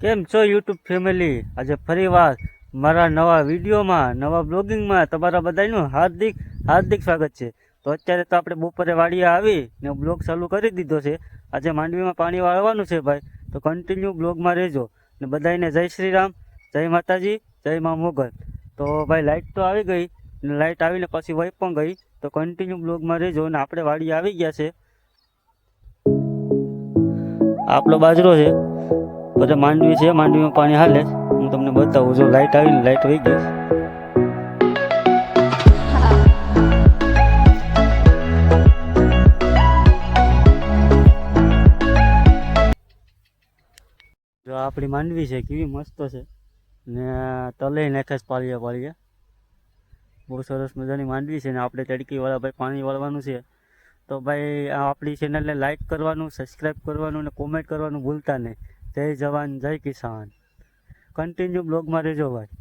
કેમ છો YouTube family? આજે ફરીવાર મારા નવા વિડીયોમાં નવા બ્લોગિંગમાં તમારા બધાનું હાર્દિક સ્વાગત છે. તો અત્યારે તો આપણે બપોરે વાડીએ આવી ને બ્લોગ ચાલુ કરી દીધો છે. આજે માંડવીમાં પાણી વાળવાનું છે ભાઈ, તો કન્ટિન્યુ બ્લોગમાં રહેજો. ને બધાને જય શ્રી રામ, જય માતાજી, જય મા મોગલ. તો ભાઈ લાઇટ તો આવી ગઈ ને લાઇટ આવીને પછી વહી પણ ગઈ, તો કન્ટિન્યુ બ્લોગમાં રહેજો. ને આપણે વાડીએ આવી ગયા છે, આપણો બાજરો છે, બધા માંડવી છે, માંડવીમાં પાણી હાલે. હું તમને બતાવું. જો લાઇટ આવીને લાઇટ વહી ગઈ. જો આપણી માંડવી છે, કેવી મસ્ત છે ને તલે નાખે પાળીએ. બહુ સરસ મજાની માંડવી છે. ને આપણે તડકીવાળા ભાઈ પાણી વાળવાનું છે. તો ભાઈ આપણી ચેનલને લાઇક કરવાનું, સબસ્ક્રાઈબ કરવાનું અને કોમેન્ટ કરવાનું ભૂલતા નહીં. જય જવાન, જય કિસાન. કન્ટિન્યુ બ્લોગમાં રહેજો ભાઈ.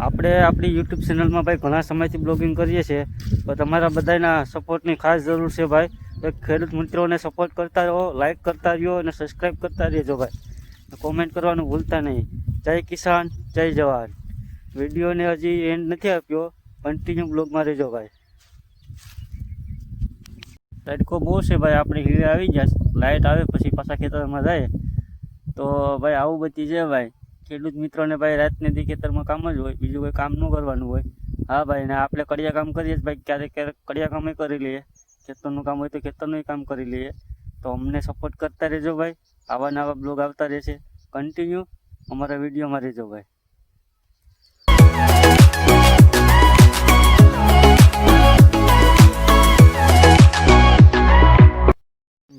આપણે આપણી યુટ્યુબ ચેનલમાં ભાઈ ઘણા સમયથી બ્લોગિંગ કરીએ છીએ, તો તમારા બધાના સપોર્ટની ખાસ જરૂર છે ભાઈ. તો ખેડૂત મિત્રોને સપોર્ટ કરતા રહો, લાઇક કરતા રહ્યો અને સબસ્ક્રાઈબ કરતા રહેજો ભાઈ. કોમેન્ટ કરવાનું ભૂલતા નહીં. જય કિસાન, જય જવાન. વિડીયોને હજી એન્ડ નથી આપ્યો, કન્ટિન્યુ બ્લોગમાં રહેજો ભાઈ. તડકો બહુ છે ભાઈ, આપણે હીરે આવી ગયા. લાઇટ આવે પછી પાછા ખેતરમાં જાય, તો ભાઈ આવું બધી છે ભાઈ. ખેડૂત મિત્રોને ભાઈ રાતને દી ખેતરમાં કામ જ હોય, બીજું કોઈ કામ ન કરવાનું હોય. હા ભાઈ, ને આપણે કડિયા કામ કરીએ ભાઈ, ક્યારેક કડિયા કામ કરી લઈએ. ખેતરનું કામ હોય તો ખેતરનું કામ કરી લઈએ. તો અમને સપોર્ટ કરતા રહેજો ભાઈ. આવા નવા બ્લોગ આવતા રહેશે. કન્ટિન્યુ અમારા વિડીયોમાં રહેજો ભાઈ.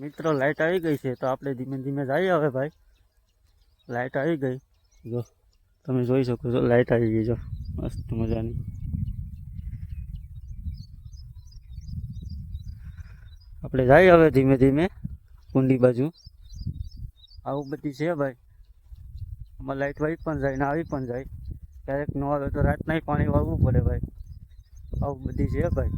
મિત્રો લાઇટ આવી ગઈ છે, તો આપણે ધીમે ધીમે જઈએ હવે ભાઈ. લાઇટ આવી ગઈ, જો તમે જોઈ શકો છો, લાઇટ આવી ગઈ. જો મસ્ત મજાની. આપણે જઈએ હવે ધીમે ધીમે કુંડી બાજુ. આવું બધી છે ભાઈ. આમાં લાઇટ વહી પણ જાય ને આવી પણ જાય. ક્યારેક ન આવે તો રાતના પાણી વાળવું પડે ભાઈ. આવું બધી છે ભાઈ.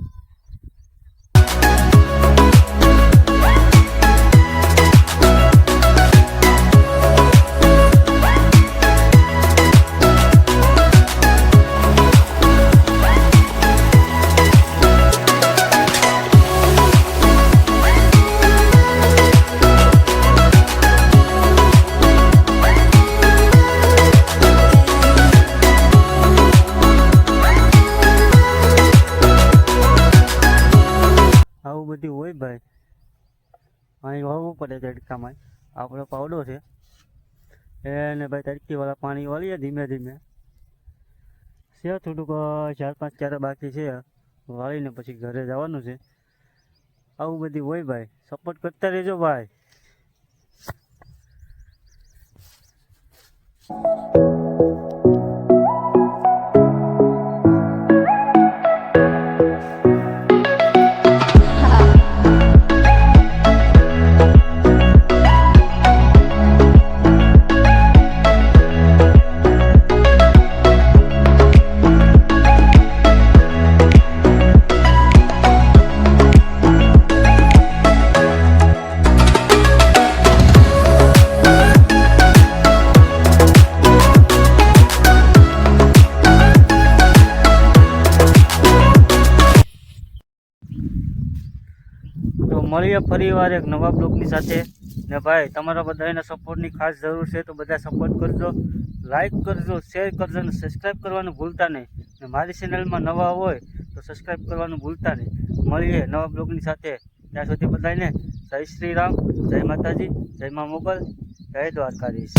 આવું બધું હોય ભાઈ. પાણી વાળવું પડે તડકામાં. આપણો પાવડો છે એને ભાઈ તડકીવાળા પાણી વાળીએ ધીમે ધીમે. છે થોડુંક 4-5 ક્યારે બાકી છે, વાળીને પછી ઘરે જવાનું છે. આવું બધું હોય ભાઈ. સપોર્ટ કરતા રહેજો ભાઈ. તો મળીએ ફરીવાર એક નવા બ્લોગની સાથે. ને ભાઈ તમારા બધાના સપોર્ટની ખાસ જરૂર છે, તો બધા સપોર્ટ કરજો, લાઈક કરજો, શેર કરજો અને સબસ્ક્રાઈબ કરવાનું ભૂલતા નહીં. ને મારી ચેનલમાં નવા હોય તો સબસ્ક્રાઈબ કરવાનું ભૂલતા નહીં. મળીએ નવા બ્લોગની સાથે. ત્યાં સુધી બધાને જય શ્રી રામ, જય માતાજી, જય મા મોગલ, જય દ્વારકાધીશ.